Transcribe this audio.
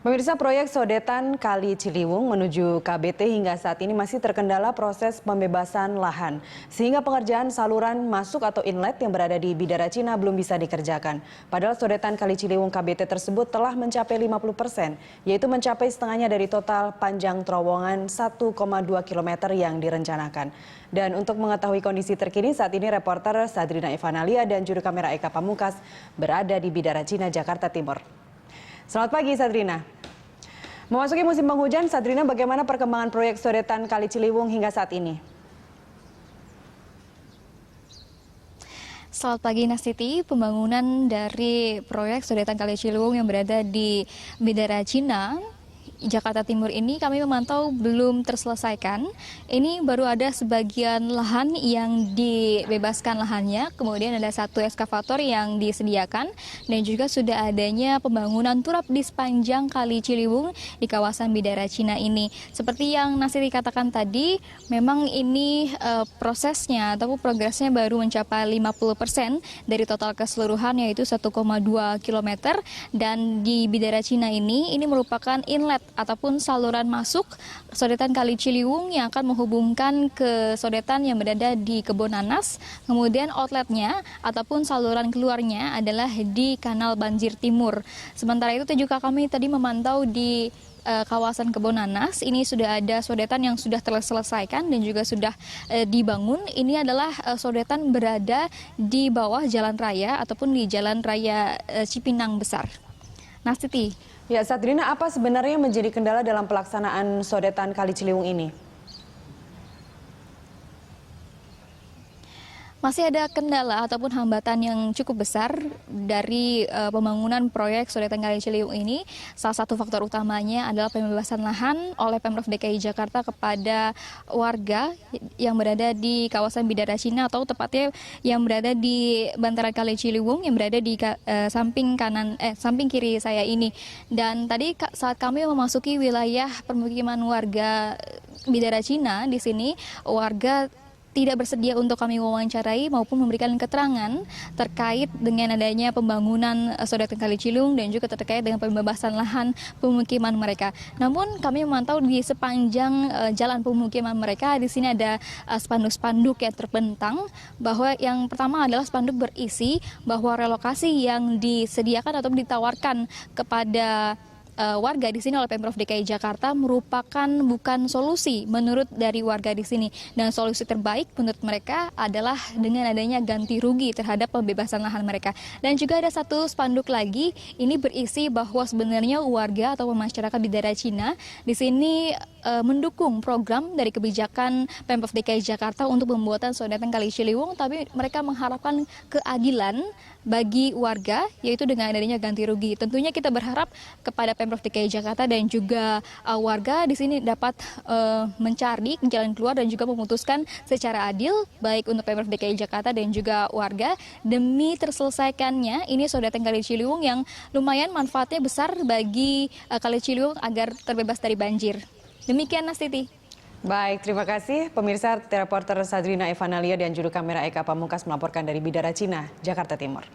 Pemirsa, proyek sodetan Kali Ciliwung menuju KBT hingga saat ini masih terkendala proses pembebasan lahan. Sehingga pengerjaan saluran masuk atau inlet yang berada di Bidara Cina belum bisa dikerjakan. Padahal sodetan Kali Ciliwung KBT tersebut telah mencapai 50%, yaitu mencapai setengahnya dari total panjang terowongan 1,2 km yang direncanakan. Dan untuk mengetahui kondisi terkini saat ini reporter Sadrina Ivanalia dan juru kamera Eka Pamungkas berada di Bidara Cina, Jakarta Timur. Selamat pagi, Sadrina. Memasuki musim penghujan, Sadrina, bagaimana perkembangan proyek sodetan Kali Ciliwung hingga saat ini? Selamat pagi, Nastiti. Pembangunan dari proyek sodetan Kali Ciliwung yang berada di Bidara Cina, Jakarta Timur ini kami memantau belum terselesaikan. Ini baru ada sebagian lahan yang dibebaskan lahannya, kemudian ada satu eskavator yang disediakan, dan juga sudah adanya pembangunan turap di sepanjang Kali Ciliwung di kawasan Bidara Cina ini. Seperti yang Nasiri katakan tadi, memang ini prosesnya ataupun progresnya baru mencapai 50% dari total keseluruhan, yaitu 1,2 km. Dan di Bidara Cina ini merupakan inlet ataupun saluran masuk sodetan Kali Ciliwung yang akan menghubungkan ke sodetan yang berada di Kebon Nanas. Kemudian outletnya ataupun saluran keluarnya adalah di Kanal Banjir Timur. Sementara itu juga kami tadi memantau di kawasan Kebon Nanas, ini sudah ada sodetan yang sudah terselesaikan dan juga sudah dibangun. Ini adalah sodetan berada di bawah jalan raya ataupun di jalan raya Cipinang Besar. Nastiti. Ya, Sadrina, apa sebenarnya menjadi kendala dalam pelaksanaan sodetan Kali Ciliwung ini? Masih ada kendala ataupun hambatan yang cukup besar dari pembangunan proyek sodetan Kali Ciliwung ini. Salah satu faktor utamanya adalah pembebasan lahan oleh Pemprov DKI Jakarta kepada warga yang berada di kawasan Bidara Cina, atau tepatnya yang berada di bantaran Kali Ciliwung yang berada di samping kiri saya ini. Dan tadi saat kami memasuki wilayah permukiman warga Bidara Cina, di sini warga tidak bersedia untuk kami wawancarai maupun memberikan keterangan terkait dengan adanya pembangunan sodetan Kali Ciliwung dan juga terkait dengan pembebasan lahan pemukiman mereka. Namun kami memantau di sepanjang jalan pemukiman mereka, di sini ada spanduk-spanduk yang terbentang, bahwa yang pertama adalah spanduk berisi bahwa relokasi yang disediakan atau ditawarkan kepada warga di sini oleh Pemprov DKI Jakarta merupakan bukan solusi menurut dari warga di sini, dan solusi terbaik menurut mereka adalah dengan adanya ganti rugi terhadap pembebasan lahan mereka. Dan juga ada satu spanduk lagi, ini berisi bahwa sebenarnya warga atau masyarakat Bidara Cina di sini mendukung program dari kebijakan Pemprov DKI Jakarta untuk pembuatan sodetan Kali Ciliwung, tapi mereka mengharapkan keadilan bagi warga, yaitu dengan adanya ganti rugi. Tentunya kita berharap kepada Pemprov DKI Jakarta dan juga warga di sini dapat mencari jalan keluar dan juga memutuskan secara adil, baik untuk Pemprov DKI Jakarta dan juga warga, demi terselesaikannya ini sodetan Kali Ciliwung yang lumayan manfaatnya besar bagi Kali Ciliwung agar terbebas dari banjir. Demikian, Nastiti. Baik, terima kasih. Pemirsa, reporter Sadrina Ivanalia dan juru kamera Eka Pamungkas melaporkan dari Bidara Cina, Jakarta Timur.